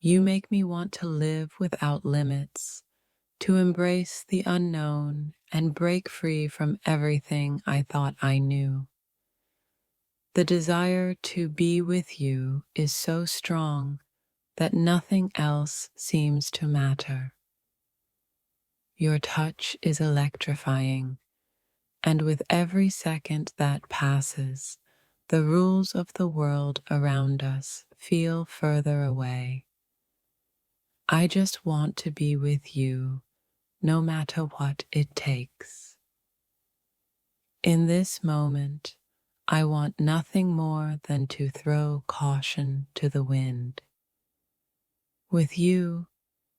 You make me want to live without limits, to embrace the unknown and break free from everything I thought I knew. The desire to be with you is so strong that nothing else seems to matter. Your touch is electrifying, and with every second that passes, the rules of the world around us feel further away. I just want to be with you, no matter what it takes. In this moment, I want nothing more than to throw caution to the wind. With you,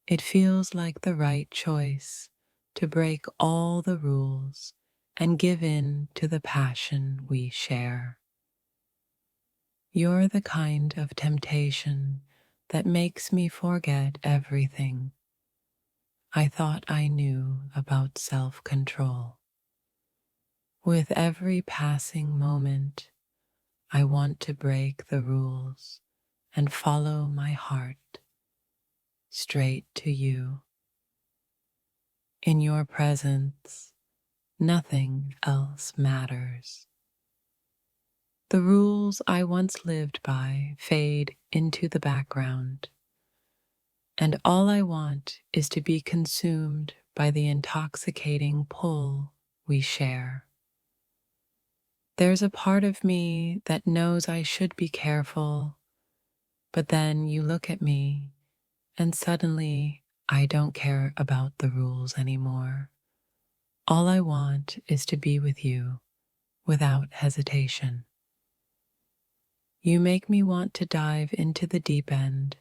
it feels like the right choice to break all the rules and give in to the passion we share. You're the kind of temptation that makes me forget everything I thought I knew about self-control. With every passing moment, I want to break the rules and follow my heart straight to you. In your presence, nothing else matters. The rules I once lived by fade into the background, and all I want is to be consumed by the intoxicating pull we share. There's a part of me that knows I should be careful, but then you look at me and suddenly I don't care about the rules anymore. All I want is to be with you without hesitation. You make me want to dive into the deep end,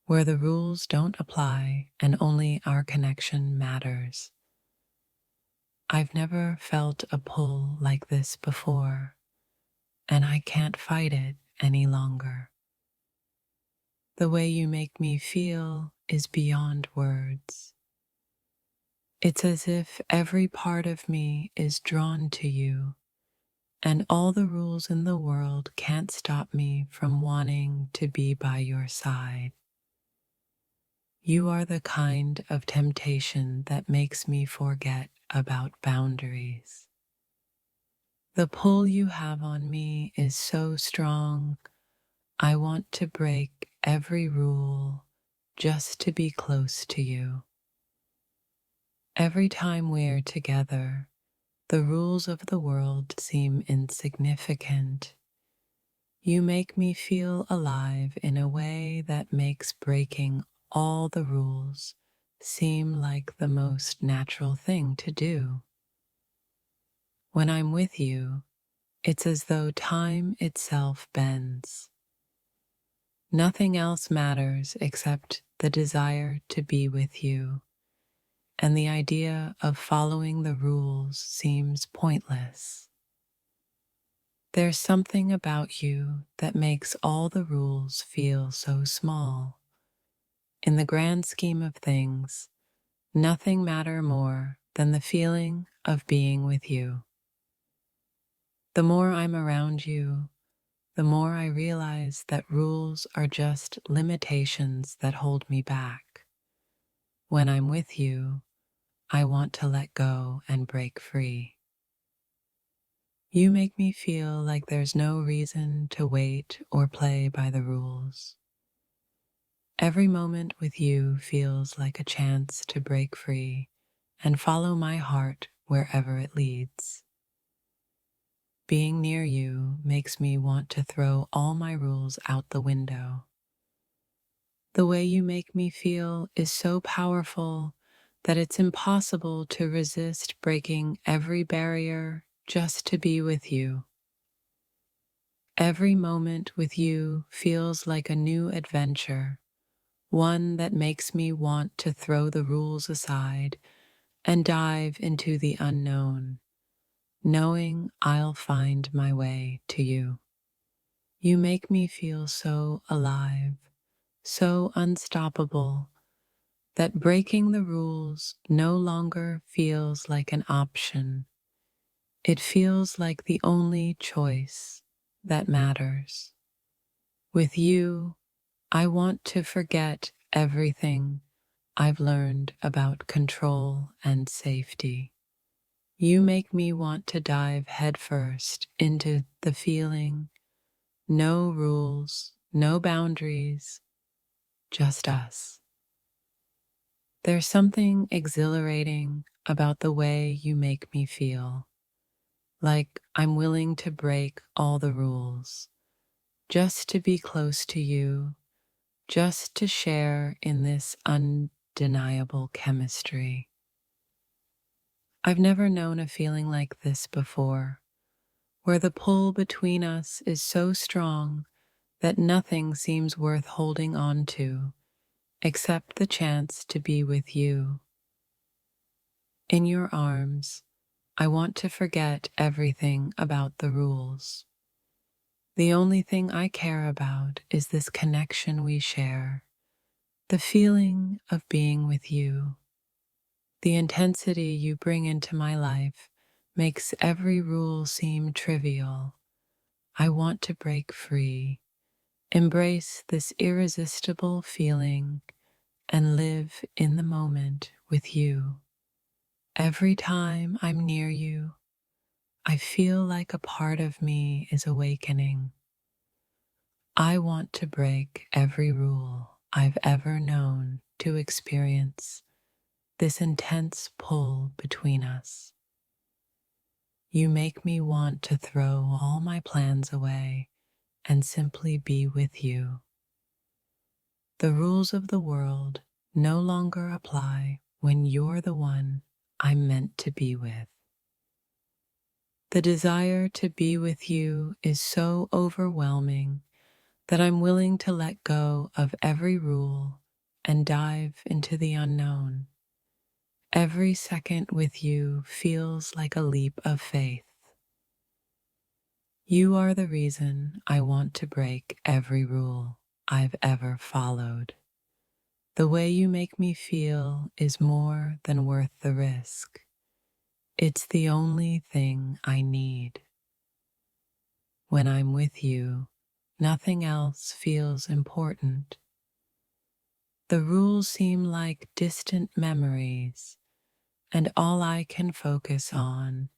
where the rules don't apply and only our connection matters. I've never felt a pull like this before, and I can't fight it any longer. The way you make me feel is beyond words. It's as if every part of me is drawn to you, and all the rules in the world can't stop me from wanting to be by your side. You are the kind of temptation that makes me forget about boundaries. The pull you have on me is so strong, I want to break every rule just to be close to you. Every time we're together, the rules of the world seem insignificant. You make me feel alive in a way that makes breaking all the rules seem like the most natural thing to do. When I'm with you, it's as though time itself bends. Nothing else matters except the desire to be with you, and the idea of following the rules seems pointless. There's something about you that makes all the rules feel so small. In the grand scheme of things, nothing matters more than the feeling of being with you. The more I'm around you, the more I realize that rules are just limitations that hold me back. When I'm with you, I want to let go and break free. You make me feel like there's no reason to wait or play by the rules. Every moment with you feels like a chance to break free and follow my heart wherever it leads. Being near you makes me want to throw all my rules out the window. The way you make me feel is so powerful that it's impossible to resist breaking every barrier just to be with you. Every moment with you feels like a new adventure, one that makes me want to throw the rules aside and dive into the unknown, knowing I'll find my way to you. You make me feel so alive, so unstoppable, that breaking the rules no longer feels like an option. It feels like the only choice that matters. With you, I want to forget everything I've learned about control and safety. You make me want to dive headfirst into the feeling, no rules, no boundaries, just us. There's something exhilarating about the way you make me feel, like I'm willing to break all the rules, just to be close to you, just to share in this undeniable chemistry. I've never known a feeling like this before, where the pull between us is so strong that nothing seems worth holding on to except the chance to be with you. In your arms, I want to forget everything about the rules. The only thing I care about is this connection we share, the feeling of being with you. The intensity you bring into my life makes every rule seem trivial. I want to break free, embrace this irresistible feeling, and live in the moment with you. Every time I'm near you, I feel like a part of me is awakening. I want to break every rule I've ever known to experience this intense pull between us. You make me want to throw all my plans away and simply be with you. The rules of the world no longer apply when you're the one I'm meant to be with. The desire to be with you is so overwhelming that I'm willing to let go of every rule and dive into the unknown. Every second with you feels like a leap of faith. You are the reason I want to break every rule I've ever followed. The way you make me feel is more than worth the risk. It's the only thing I need. When I'm with you, nothing else feels important. The rules seem like distant memories, and all I can focus on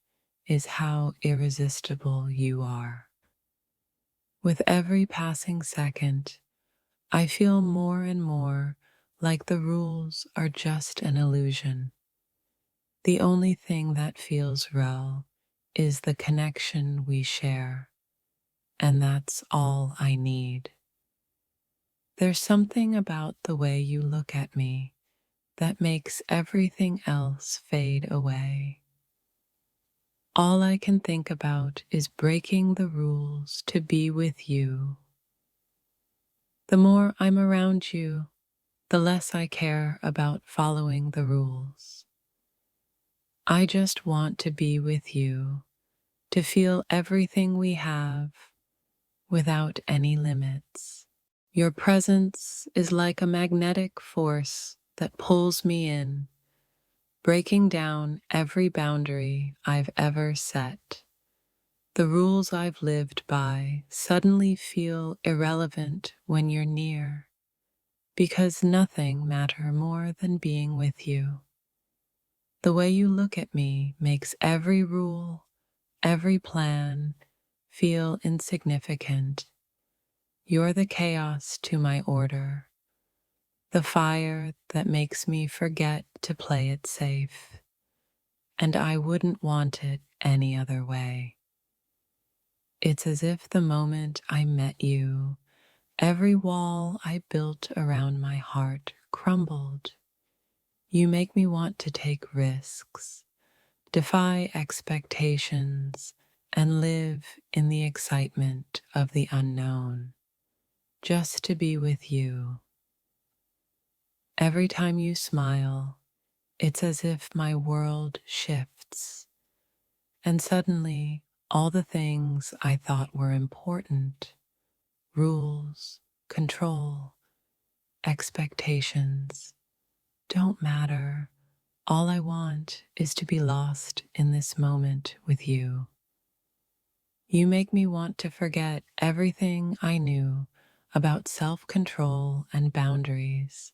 is how irresistible you are. With every passing second, I feel more and more like the rules are just an illusion. The only thing that feels real is the connection we share, and that's all I need. There's something about the way you look at me that makes everything else fade away. All I can think about is breaking the rules to be with you. The more I'm around you, the less I care about following the rules. I just want to be with you, to feel everything we have without any limits. Your presence is like a magnetic force that pulls me in, breaking down every boundary I've ever set. The rules I've lived by suddenly feel irrelevant when you're near, because nothing matters more than being with you. The way you look at me makes every rule, every plan, feel insignificant. You're the chaos to my order, the fire that makes me forget to play it safe, and I wouldn't want it any other way. It's as if the moment I met you, every wall I built around my heart crumbled. You make me want to take risks, defy expectations, and live in the excitement of the unknown, just to be with you. Every time you smile, it's as if my world shifts, and suddenly all the things I thought were important, rules, control, expectations, don't matter. All I want is to be lost in this moment with you. You make me want to forget everything I knew about self-control and boundaries.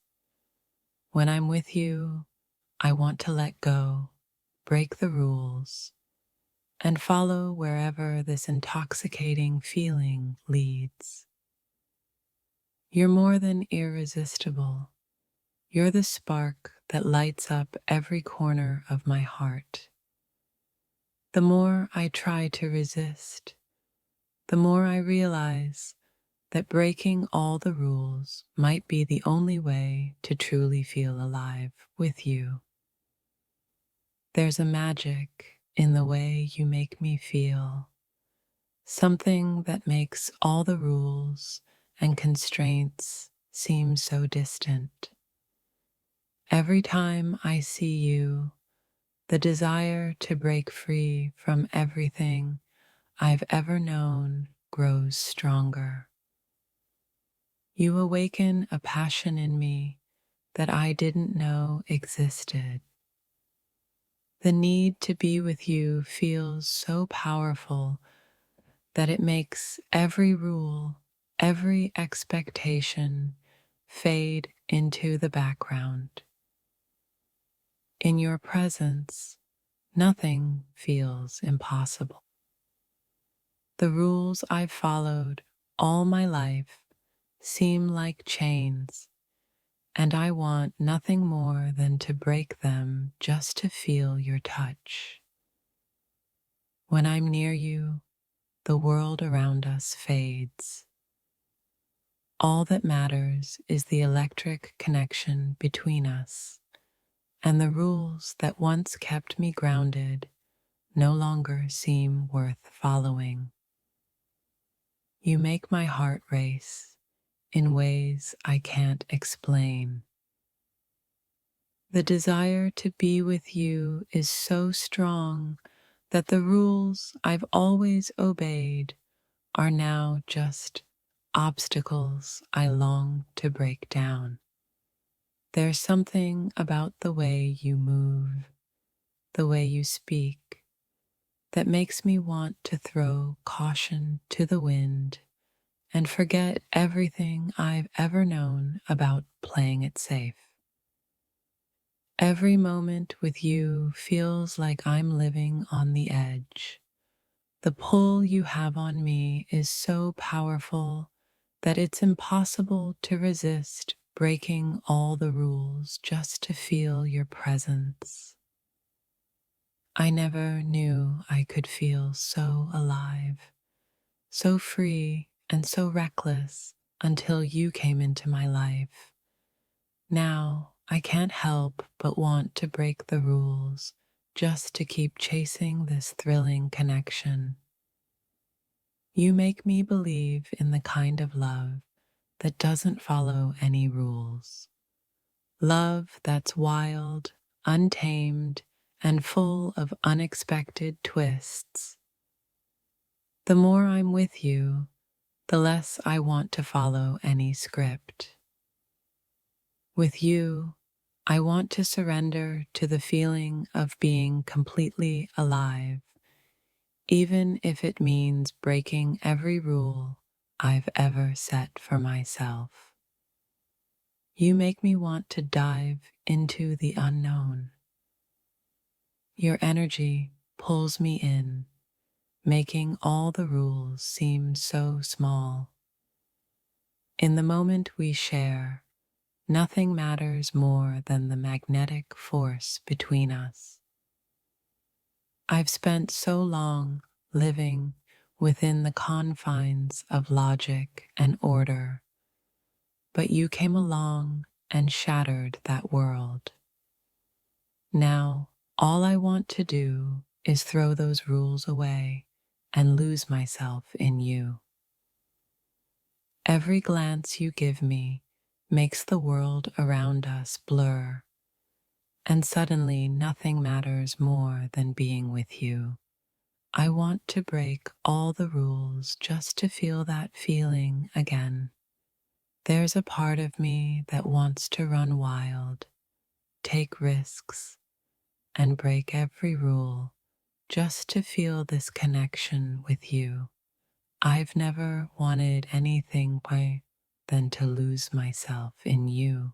When I'm with you, I want to let go, break the rules, and follow wherever this intoxicating feeling leads. You're more than irresistible. You're the spark that lights up every corner of my heart. The more I try to resist, the more I realize that breaking all the rules might be the only way to truly feel alive with you. There's a magic in the way you make me feel, something that makes all the rules and constraints seem so distant. Every time I see you, the desire to break free from everything I've ever known grows stronger. You awaken a passion in me that I didn't know existed. The need to be with you feels so powerful that it makes every rule, every expectation fade into the background. In your presence, nothing feels impossible. The rules I've followed all my life seem like chains, and I want nothing more than to break them just to feel your touch. When I'm near you, the world around us fades. All that matters is the electric connection between us, and the rules that once kept me grounded no longer seem worth following. You make my heart race in ways I can't explain. The desire to be with you is so strong that the rules I've always obeyed are now just obstacles I long to break down. There's something about the way you move, the way you speak, that makes me want to throw caution to the wind and forget everything I've ever known about playing it safe. Every moment with you feels like I'm living on the edge. The pull you have on me is so powerful that it's impossible to resist breaking all the rules just to feel your presence. I never knew I could feel so alive, so free, and so reckless until you came into my life. Now, I can't help but want to break the rules just to keep chasing this thrilling connection. You make me believe in the kind of love that doesn't follow any rules. Love that's wild, untamed, and full of unexpected twists. The more I'm with you, the less I want to follow any script. With you, I want to surrender to the feeling of being completely alive, even if it means breaking every rule I've ever set for myself. You make me want to dive into the unknown. Your energy pulls me in, making all the rules seem so small. In the moment we share, nothing matters more than the magnetic force between us. I've spent so long living within the confines of logic and order, but you came along and shattered that world. Now, all I want to do is throw those rules away and lose myself in you. Every glance you give me makes the world around us blur, and suddenly nothing matters more than being with you. I want to break all the rules just to feel that feeling again. There's a part of me that wants to run wild, take risks, and break every rule just to feel this connection with you. I've never wanted anything than to lose myself in you.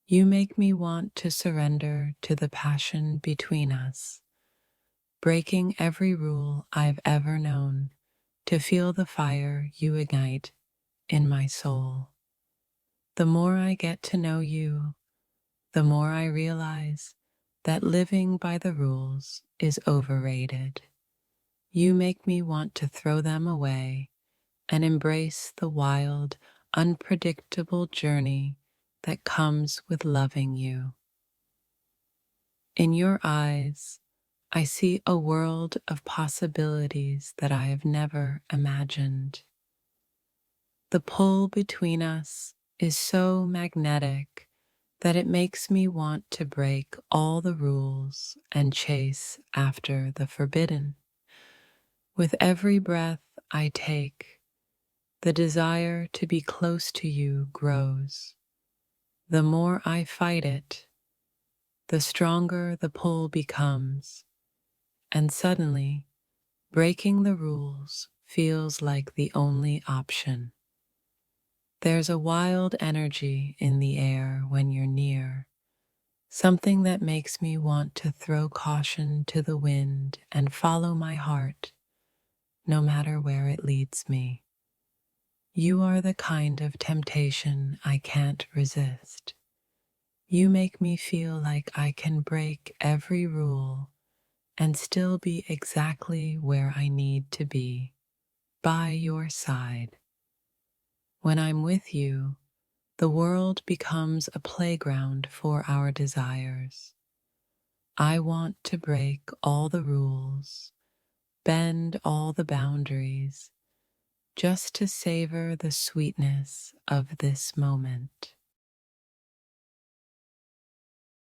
You make me want to surrender to the passion between us, breaking every rule I've ever known to feel the fire you ignite in my soul. The more I get to know you, the more I realize that living by the rules is overrated. You make me want to throw them away and embrace the wild, unpredictable journey that comes with loving you. In your eyes, I see a world of possibilities that I have never imagined. The pull between us is so magnetic that it makes me want to break all the rules and chase after the forbidden. With every breath I take, the desire to be close to you grows. The more I fight it, the stronger the pull becomes, and suddenly, breaking the rules feels like the only option. There's a wild energy in the air when you're near, something that makes me want to throw caution to the wind and follow my heart, no matter where it leads me. You are the kind of temptation I can't resist. You make me feel like I can break every rule and still be exactly where I need to be, by your side. When I'm with you, the world becomes a playground for our desires. I want to break all the rules, bend all the boundaries, just to savor the sweetness of this moment.